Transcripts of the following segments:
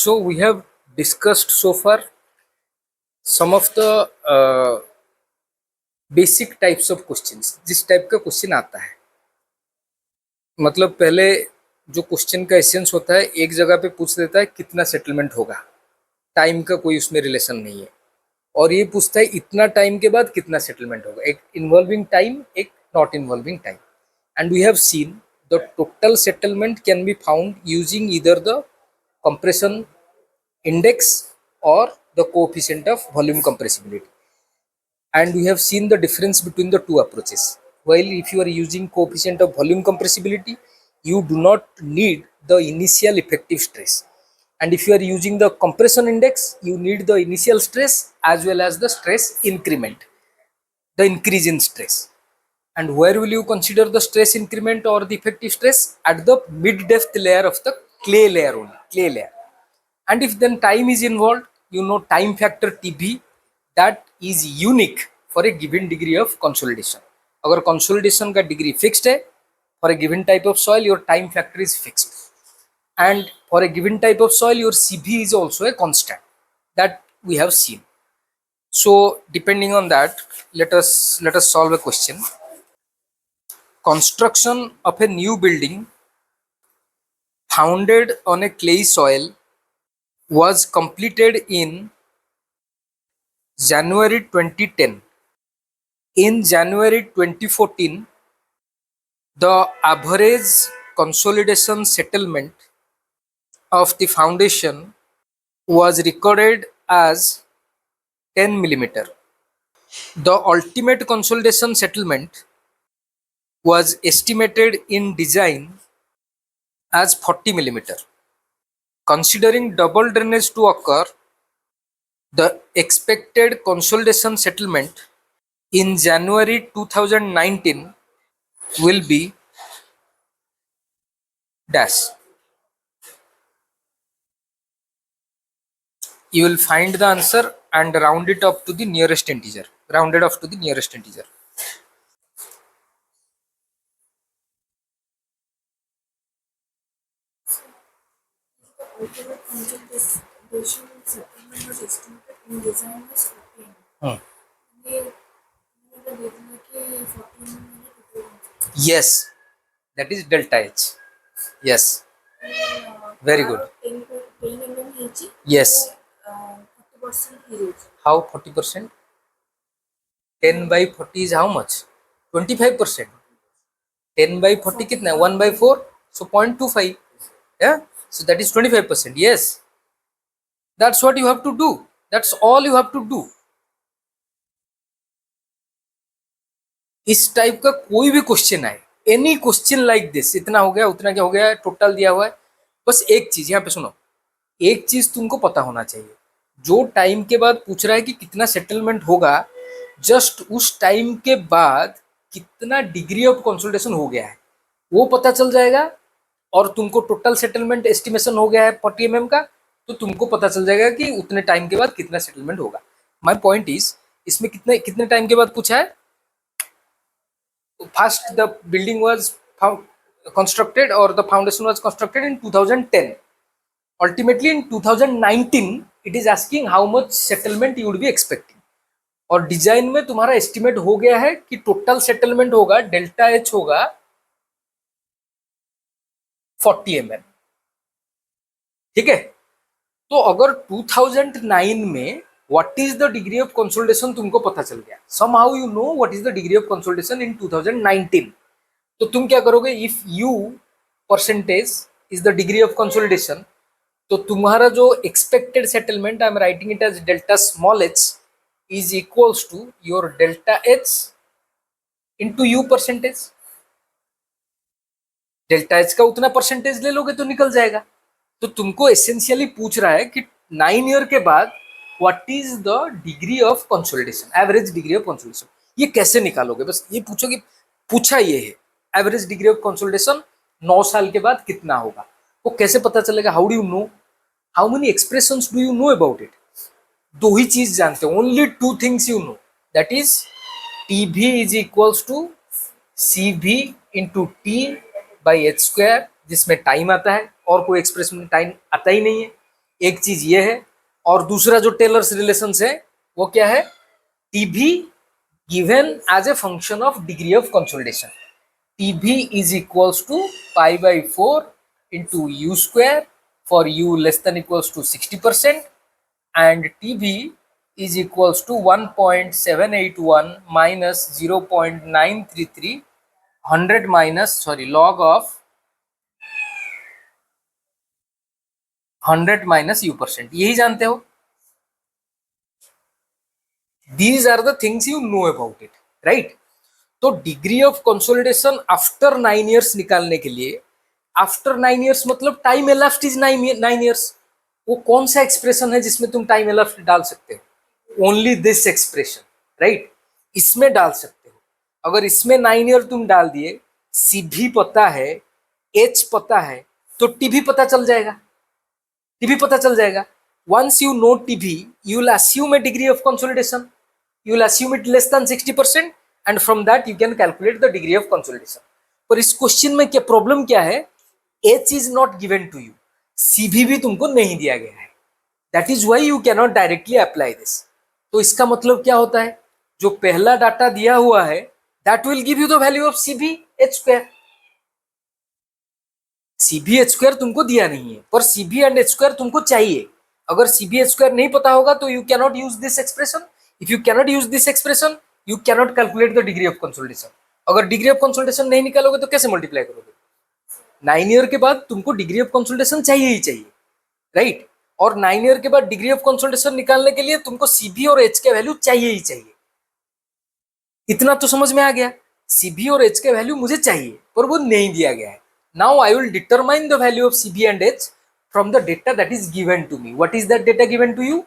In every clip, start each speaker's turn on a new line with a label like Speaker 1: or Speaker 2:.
Speaker 1: So we have discussed so far some of the basic types of questions. जिस type का question आता है, मतलब पहले जो क्वेश्चन का एसेंस होता है, एक जगह पे पूछ देता है कितना सेटलमेंट होगा, टाइम का कोई उसमें रिलेशन नहीं है, और ये पूछता है इतना टाइम के बाद कितना सेटलमेंट होगा, एक इन्वॉल्विंग टाइम, एक not involving time. And we have seen the total settlement can be found using either the compression index or the coefficient of volume compressibility. And we have seen the difference between the two approaches. While if you are using coefficient of volume compressibility, you do not need the initial effective stress. And if you are using the compression index, you need the initial stress as well as the stress increment, the increase in stress. And where will you consider the stress increment or the effective stress? At the mid depth layer of the clay layer only, clay layer. And if then time is involved, you know time factor TB, that is unique for a given degree of consolidation. अगर consolidation का degree fixed है, for a given type of soil your time factor is fixed, and for a given type of soil your CV is also a constant, that we have seen. So depending on that, let us solve a question. Construction of a new building founded on a clay soil was completed in January 2010. In January 2014, the average consolidation settlement of the foundation was recorded as 10 millimeter. The ultimate consolidation settlement was estimated in design as 40 millimeter. Considering double drainage to occur, the expected consolidation settlement in January 2019 will be dash. You will find the answer and round it up to the nearest integer. Rounded off to the nearest integer.
Speaker 2: Ultimate consolidation settlement was estimated in design was 14.
Speaker 1: Yes, that is delta H. Yes, very good. Yes.
Speaker 2: 40%
Speaker 1: How 40%? 10 by 40 is how much? 25%. 10 by 40 kitna? 1 by 4, so 0.25. Yeah, so that is 25%. Yes, that's what you have to do. That's all you have to do. इस type का कोई भी question आए, any question like this, इतना हो गया, उतना क्या हो गया, टोटल दिया हुआ है, बस एक चीज यहाँ पे सुनो, एक चीज तुमको पता होना चाहिए, जो टाइम के बाद पूछ रहा है कि कितना सेटलमेंट होगा, जस्ट उस टाइम के बाद कितना डिग्री ऑफ कंसोलिडेशन हो गया है वो पता चल जाएगा, और तुमको टोटल सेटलमेंट एस्टिमेशन हो गया है 40 mm का, तो तुमको पता चल जाएगा कि उतने टाइम के बाद कितना सेटलमेंट होगा। माय पॉइंट इज, इसमें कितने कितने टाइम के बाद पूछा है। First the building was constructed, or the foundation was constructed in 2010. Ultimately in 2019 it is asking how much settlement you would be expecting, और डिजाइन में तुम्हारा एस्टिमेट हो गया है कि टोटल सेटलमेंट होगा डेल्टा एच होगा 40 mm। ठीक है, तो अगर 2009 में what is the degree of consolidation तुमको पता चल गया, somehow you know what is the degree of consolidation in 2019, तो तुम क्या करोगे, if you percentage is the degree of consolidation, तो तुम्हारा जो expected settlement, I am writing it as delta small H, is equals to your delta H into U percentage. Delta H का उतना percentage ले लोगे तो निकल जाएगा। तो तुमको एसेंशियली पूछ रहा है कि 9 ईयर के बाद what is the degree of consolidation, average degree of consolidation. ये कैसे निकालोगे, बस ये पूछो कि पूछा ये है एवरेज डिग्री ऑफ कंसोलिडेशन 9 साल के बाद कितना होगा, वो कैसे पता चलेगा, how do you know, how many expressions do you know about it. दो ही चीज जानते हो, only two things you know, that is TV is equals to CV into T by H square, जिसमें टाइम आता है और कोई एक्सप्रेशन में टाइम आता ही नहीं है। एक चीज ये है, और दूसरा जो टेलर्स रिलेशंस है वो क्या है, TB given as a function of degree of consolidation. TB is equals to pi by 4 into U square for U less than equals to 60% and TB is equals to 1.781 minus 0.933 100 minus log of 100 minus u%. यही जानते हो. These are the things you know about it, right? तो degree of consolidation after 9 years निकालने के लिए, after 9 years मतलब time एलाफ्ट is 9 years. वो कौन सा एक्सप्रेशन है जिसमें तुम टाइम एलाफ्ट डाल सकते हो? Only this expression, right? इसमें डाल सकते हो. अगर इसमें 9 year तुम डाल दिए, सी भी पता है, एच पता है, तो टी भी पता चल जाएगा. टीबी पता चल जाएगा. Once you know TB, you will assume a degree of consolidation. You will assume it less than 60% and from that you can calculate the degree of consolidation. पर इस क्वेश्चन में क्या प्रॉब्लम क्या है? H is not given to you, CB भी तुमको नहीं दिया गया है. That is why you cannot directly apply this. तो इसका मतलब क्या होता है? जो पहला डाटा दिया हुआ है that will give you the value of CB H square. CB H square तुमको दिया नहीं है, पर सीबी एंड एच स्क्वायर तुमको चाहिए. अगर सीबी एच स्क्वायर नहीं पता होगा तो you cannot use this expression. If you cannot use this expression, you cannot calculate the degree of consolidation. अगर डिग्री ऑफ कंसोलिडेशन नहीं निकालोगे तो कैसे मल्टीप्लाई करोगे? 9 year के बाद तुमको डिग्री ऑफ कंसोलिडेशन चाहिए ही चाहिए, राइट? और 9 year के बाद डिग्री ऑफ कंसोलिडेशन निकालने के लिए तुमको सीबी और एच के वैल्यू चाहिए ही चाहिए. इतना तो समझ में आ गया. सीबी और एच के वैल्यू मुझे चाहिए, पर वो नहीं दिया गया है. Now I will determine the value of CB and H from the data that is given to me. What is that data given to you?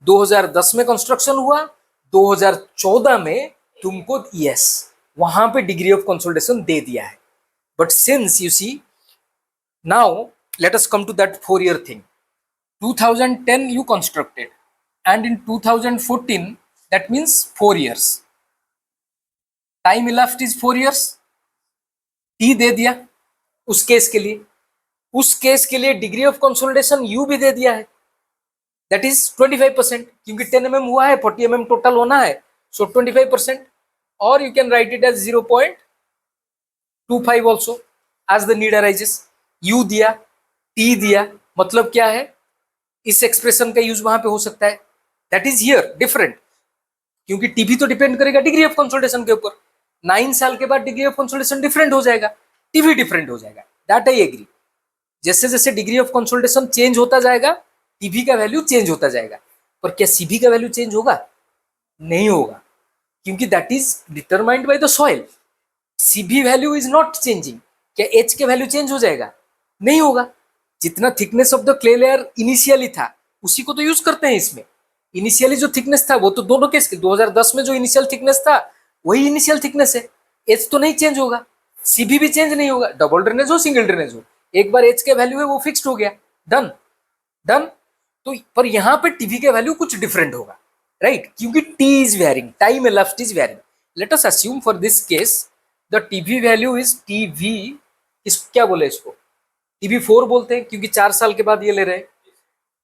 Speaker 1: 2010 में कंस्ट्रक्शन हुआ, 2014 में तुमको यस वहां पे डिग्री ऑफ कंसोलिडेशन दे दिया है. But since you see, now let us come to that 4 year thing. 2010 you constructed and in 2014 that means 4 years. Time elapsed is 4 years. T दे दिया उस केस के लिए. उस केस के लिए डिग्री ऑफ कंसोलिडेशन यू भी दे दिया है, दैट इज 25%. क्योंकि 10 mm हुआ है, 40 mm टोटल होना है, सो 25%. और you can write it as 0.25 also as the need arises. U दिया, टी दिया, मतलब क्या है? इस एक्सप्रेशन का यूज वहां पे हो सकता है. दैट इज हियर डिफरेंट, क्योंकि टी भी तो डिपेंड करेगा डिग्री ऑफ कंसोलिडेशन के ऊपर. 9 साल के बाद डिग्री ऑफ कंसोलिडेशन डिफरेंट हो जाएगा, टीवी डिफरेंट हो जाएगा. That I agree. जैसे जैसे डिग्री ऑफ कंसोलिडेशन चेंज होता जाएगा, टीवी का वैल्यू चेंज होता जाएगा. पर क्या सीबी का वैल्यू चेंज होगा? नहीं होगा, क्योंकि that is determined by the soil. CB value is not changing. क्या एच के वैल्यू चेंज हो जाएगा? नहीं होगा. जितना thickness of the clay layer initially था उसी को तो यूज करते हैं इसमें. इनिशियली जो थिकनेस था वो तो दोनों केस के 2010 में जो इनिशियल थिकनेस था वही इनिशियल थिकनेस है. एच तो नहीं चेंज होगा, सीबी भी चेंज नहीं होगा. डबल ड्रेनेज हो, सिंगल ड्रेनेज हो, एक बार एच के वैल्यू है वो फिक्स्ड हो गया, डन डन. तो पर यहाँ पे टीवी के वैल्यू कुछ डिफरेंट होगा, राइट? क्योंकि T is varying, time elapsed is varying. Let us assume for this case the TV value is TV. इस क्या बोले इसको? टीवी 4 बोलते हैं, क्योंकि 4 साल के बाद ये ले रहे हैं.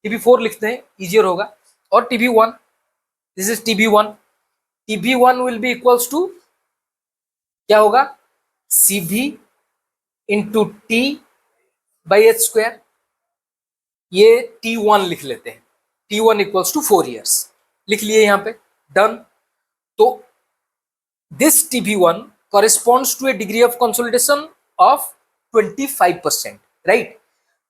Speaker 1: टीवी 4 लिखते हैं, इजियर होगा. और TV 1, this is TV 1. TV 1 will be equals to क्या होगा? CB into T by H square. ये T1 लिख लेते हैं. T1 इक्वल्स टू 4 years लिख लिए यहाँ पे, डन. तो this TB1 corresponds to a degree of consolidation of 25%, right?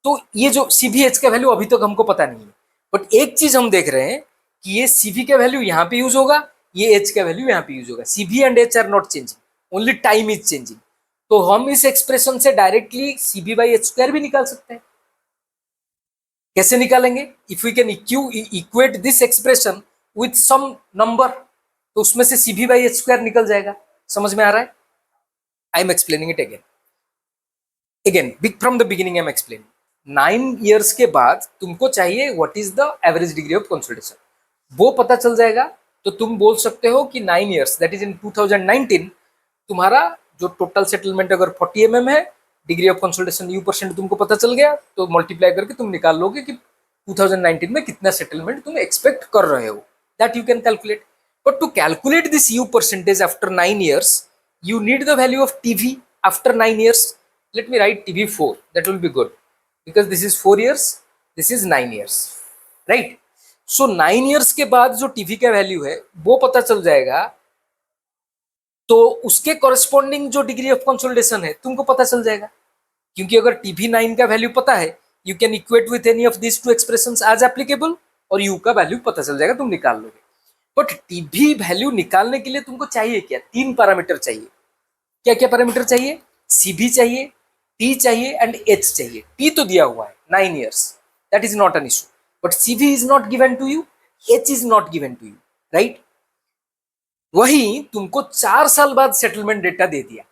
Speaker 1: तो ये जो CBH का वैल्यू अभी तक हमको पता नहीं है, बट एक चीज हम देख रहे हैं कि ये CV का वैल्यू यहाँ पे यूज होगा, ये H का वैल्यू यहाँ पे यूज होगा. CV and H are not changing, only time is changing. तो हम इस एक्सप्रेशन से directly CB by H square भी निकाल सकते हैं. कैसे निकालेंगे? If we can equate this expression with some number, तो उसमें से CB बाई एच स्क्वायर निकल जाएगा. समझ में आ रहा है? I am explaining it again big from the beginning. I am explaining. 9 years के बाद तुमको चाहिए what is the average degree of consolidation. वो पता चल जाएगा तो तुम बोल सकते हो कि 9 years दैट इज इन 2019 तुम्हारा जो टोटल सेटलमेंट अगर 40 mm है, डिग्री ऑफ कंसोलिडेशन U% तुमको पता चल गया, तो मल्टीप्लाई करके तुम निकाल लोगे कि 2019 में कितना सेटलमेंट तुम एक्सपेक्ट कर रहे हो, that you can calculate. But to calculate this U percentage after 9 years, you need the value of TV after 9 years. Let me write TV4, that will be good, because this is 4 years, this is 9 years, right? So 9 years के बाद जो TV का value है वो पता चल जाएगा, तो उसके कॉरेस्पॉन्डिंग जो डिग्री ऑफ कंसोलिडेशन है तुमको पता चल जाएगा. क्योंकि अगर TV9 का वैल्यू पता है, you can equate with any of this two expressions as applicable, और यू का वैल्यू पता चल जाएगा, तुम निकाल लोगे. बट टीवी वैल्यू निकालने के लिए तुमको चाहिए क्या? 3 पैरामीटर चाहिए. क्या क्या पैरामीटर चाहिए? सीबी चाहिए, टी चाहिए एंड एच चाहिए. टी तो दिया हुआ है 9 years, that is not an issue. But CB is not given to you, H is not given to you, right? वही तुमको 4 साल बाद सेटलमेंट डेटा दे दिया.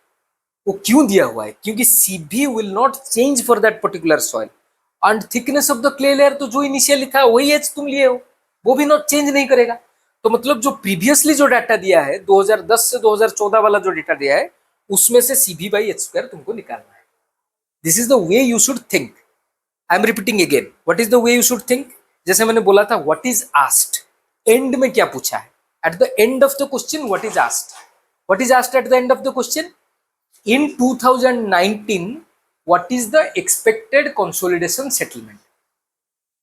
Speaker 1: वो क्यों दिया हुआ है? क्योंकि CB will not change for that particular soil, and thickness of the clay layer तो जो इनिशियली था वही एच तुम लिए हो, वो भी नॉट चेंज नहीं करेगा. तो मतलब जो प्रीवियसली जो डाटा दिया है 2010 से 2014 वाला जो डेटा दिया है, उसमें से सीबी बाई एच स्क्वायर तुमको निकालना है. This is the way you should think. I am repeating again, what is the way you should think? जैसे मैंने बोला था, व्हाट इज आस्क्ड, एंड में क्या पूछा है. At the end of the question what is asked, what is asked at the end of the question? in 2019 what is the expected consolidation settlement,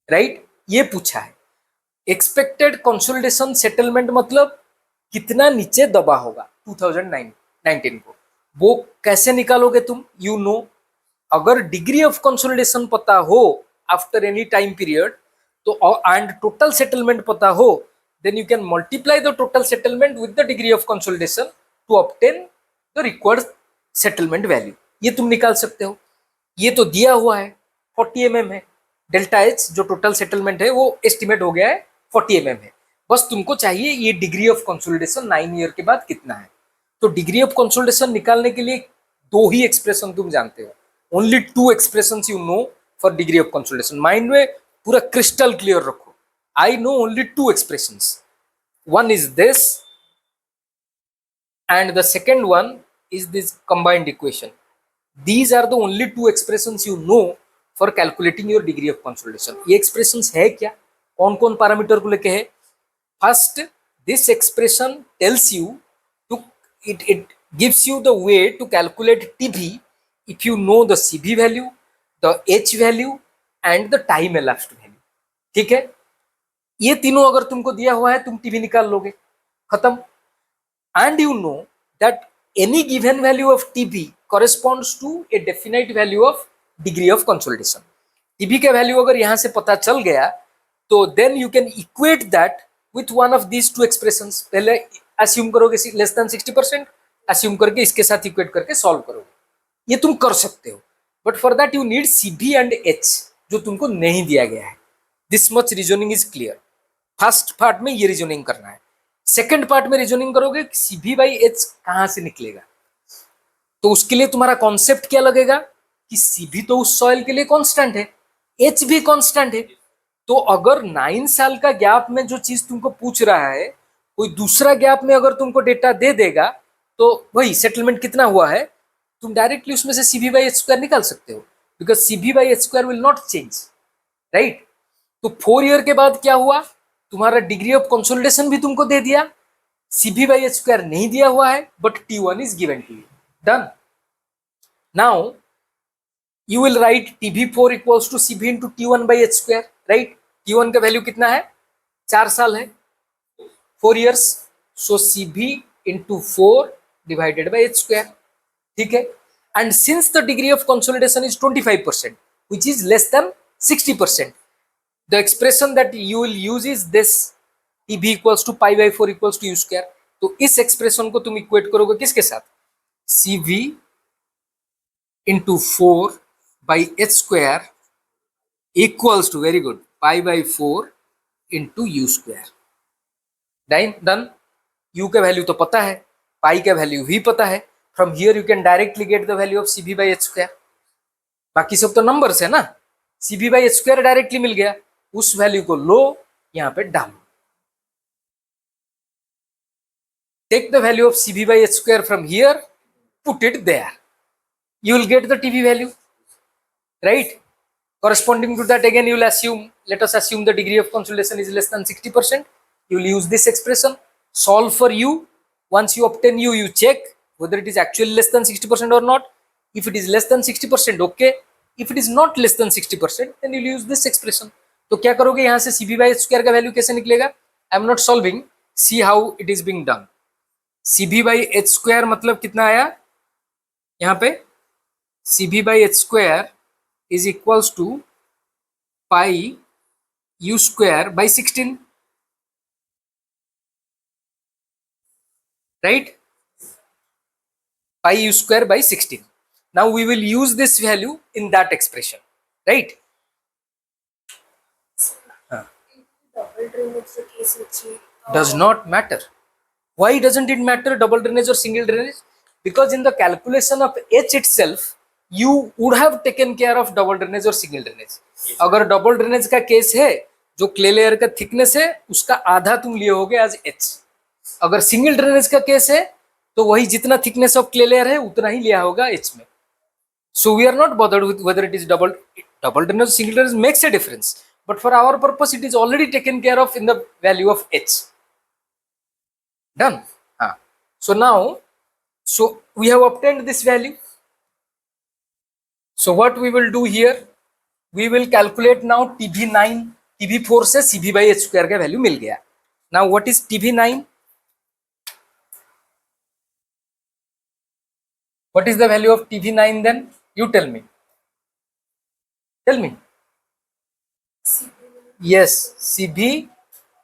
Speaker 1: right? ये पूछा है. एक्सपेक्टेड कंसोलिडेशन सेटलमेंट मतलब कितना नीचे दबा होगा 2019 को. वो कैसे निकालोगे तुम? यू नो, अगर डिग्री ऑफ कंसोलिडेशन पता हो आफ्टर एनी टाइम पीरियड, तो एंड टोटल सेटलमेंट पता हो, then you can multiply the total settlement with the degree of consolidation to obtain the required settlement value. ये तुम निकाल सकते हो. ये तो दिया हुआ है 40 mm है. डेल्टा एच जो टोटल सेटलमेंट है वो एस्टिमेट हो गया है 40 mm है. बस तुमको चाहिए ये डिग्री ऑफ कंसोलिडेशन 9 ईयर के बाद कितना है. तो डिग्री ऑफ कंसोलिडेशन निकालने के लिए 2 ही एक्सप्रेशन तुम जानते हो. Only 2 expressions you know for degree of consolidation. Mind में पूरा क्रिस्टल क्लियर रखो. I know only 2 expressions. One is this and the second one is this combined equation. These are the only 2 expressions you know for calculating your degree of consolidation. ये expressions है क्या? कौन कौन parameter को लेके है? First, this expression tells you to it gives you the way to calculate TB if you know the CB value, the H value and the time elapsed value. ठीक है? ये तीनों अगर तुमको दिया हुआ है तुम TB निकाल लोगे, खत्म. And you know that any given value of TB corresponds to a definite value of degree of consolidation. TB का वैल्यू अगर यहाँ से पता चल गया तो then you can equate that with one of these 2 expressions. पहले assume करोगे less than 60%, assume करके इसके साथ equate करके solve करोगे. ये तुम कर सकते हो. But for that you need CB and H जो तुमको नहीं दिया गया है. This much reasoning is clear. First part में ये reasoning करना है. सेकेंड पार्ट में रीजनिंग करोगे सीबी बाई एच कहां से निकलेगा. तो उसके लिए तुम्हारा कॉन्सेप्ट क्या लगेगा कि सीबी तो उस सॉइल के लिए कांस्टेंट है, एच भी कांस्टेंट है. तो अगर 9 साल का गैप में जो चीज तुमको पूछ रहा है, कोई दूसरा गैप में अगर तुमको डेटा दे देगा, तो वही सेटलमेंट कितना हुआ है तुम डायरेक्टली उसमें से सीबी बाई एच स्क्वायर निकाल सकते हो, because CB by H square will not change, right. तो 4 ईयर के बाद क्या हुआ, तुम्हारा डिग्री ऑफ कंसोलिडेशन भी तुमको दे दिया, सीबी बाई एच स्क्वायर नहीं दिया हुआ है, but T1 is given to you. Done. Now you will write TB4 equals to CB into T1 by H square, right. T1 का वैल्यू कितना है? 4 साल है, 4 years. So CB into 4 divided by H square. ठीक है. And since the degree of consolidation is 25%, which is less than 60%, the expression that you will use is this TB equals to pi by 4 equals to u square. तो इस expression को तुम equate करोगे किसके साथ? CV into 4 by h square equals to, very good, pi by 4 into u square. Done. u का value तो पता है, pi का वैल्यू भी पता है. From here you can directly get the value of CB by h square. बाकी सब तो नंबर्स है ना. CB by h square directly मिल गया, उस वैल्यू को लो यहां पे डालो. Take the value of CB by h square from here, put it there, you will get the TB value, right. Corresponding to that again you will assume let us assume the degree of consolidation is less than 60%. You will use this expression, solve for u. Once you obtain u, you check whether it is actually less than 60% or not. If it is less than 60%, okay. If it is not less than 60%, then you will use this expression. तो क्या करोगे यहाँ से cb by h square का value कैसे निकलेगा? I am not solving, see how it is being done. cb by h square मतलब कितना आया यहाँ पे? cb by h square is equals to pi u square by 16, right? Pi u square by 16. Now we will use this value in that expression, right?
Speaker 2: double drainage the case which
Speaker 1: Does not matter. Why doesn't it matter, double drainage or single drainage? Because in the calculation of H itself, you would have taken care of double drainage or single drainage. अगर double drainage का case है, जो clay layer का thickness है उसका आधा तुम लिए होगे एज H. अगर सिंगल ड्रेनेज का केस है तो वही जितना थिकनेस ऑफ क्ले लेयर है उतना ही लिया होगा H में. So we are not bothered with whether it is double drainage or single drainage makes a difference. But for our purpose, it is already taken care of in the value of H. Done. So now, so we have obtained this value. So what we will do here, we will calculate now TB9. TB4 से CB by H square का value मिल गया. Now what is TB9? What is the value of TB9 then? You tell me. Tell me. Yes, CB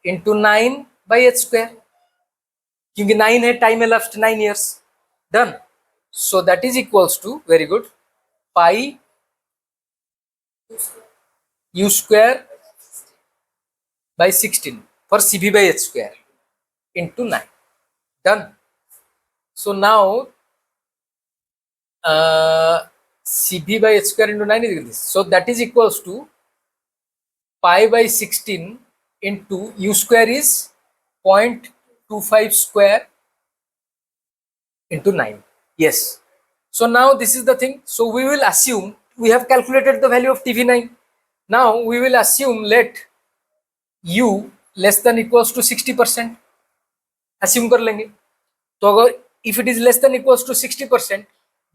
Speaker 1: into 9 by H square. क्योंकि 9 है, time elapsed 9 years. Done. So that is equals to, very good, pi u square by 16 for CB by H square into 9. Done. So now CB by H square into 9 is this. So that is equals to pi by 16 into u square is 0.25 square into 9. Yes. So now this is the thing. So we will assume we have calculated the value of TV9. Now we will assume let u less than equals to 60%. Assume कर लेंगे. तो अगर if it is less than equals to 60%,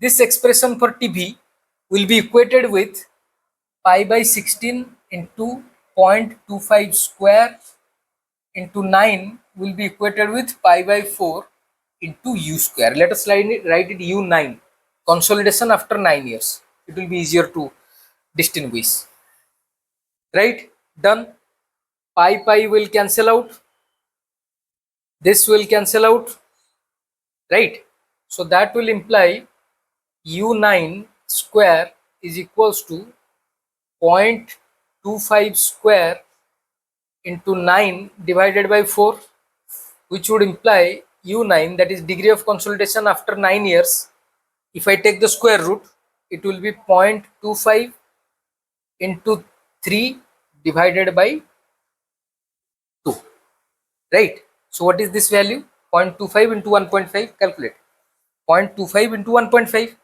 Speaker 1: this expression for TB will be equated with pi by 16 into 0.25 square into 9 will be equated with pi by 4 into u square. Let us write it u9. Consolidation after 9 years. It will be easier to distinguish. Right? Done. Pi will cancel out. This will cancel out. Right? So that will imply u9 square is equals to 0.25 square into 9 divided by 4, which would imply u9, that is degree of consolidation after 9 years. If I take the square root, it will be 0.25 into 3 divided by 2. Right? So what is this value? 0.25 into 1.5. Calculate. 0.25 into 1.5.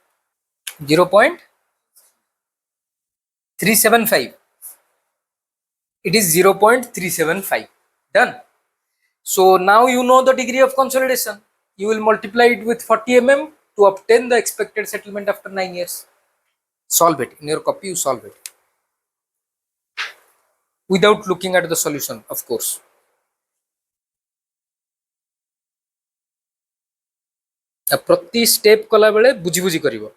Speaker 1: 0.375. It is 0.375. Done. So now you know the degree of consolidation. You will multiply it with 40 mm to obtain the expected settlement after 9 years. Solve it. In your copy, you solve it. Without looking at the solution, of course. प्रति step कला बेले बुझी बुझी करिवो.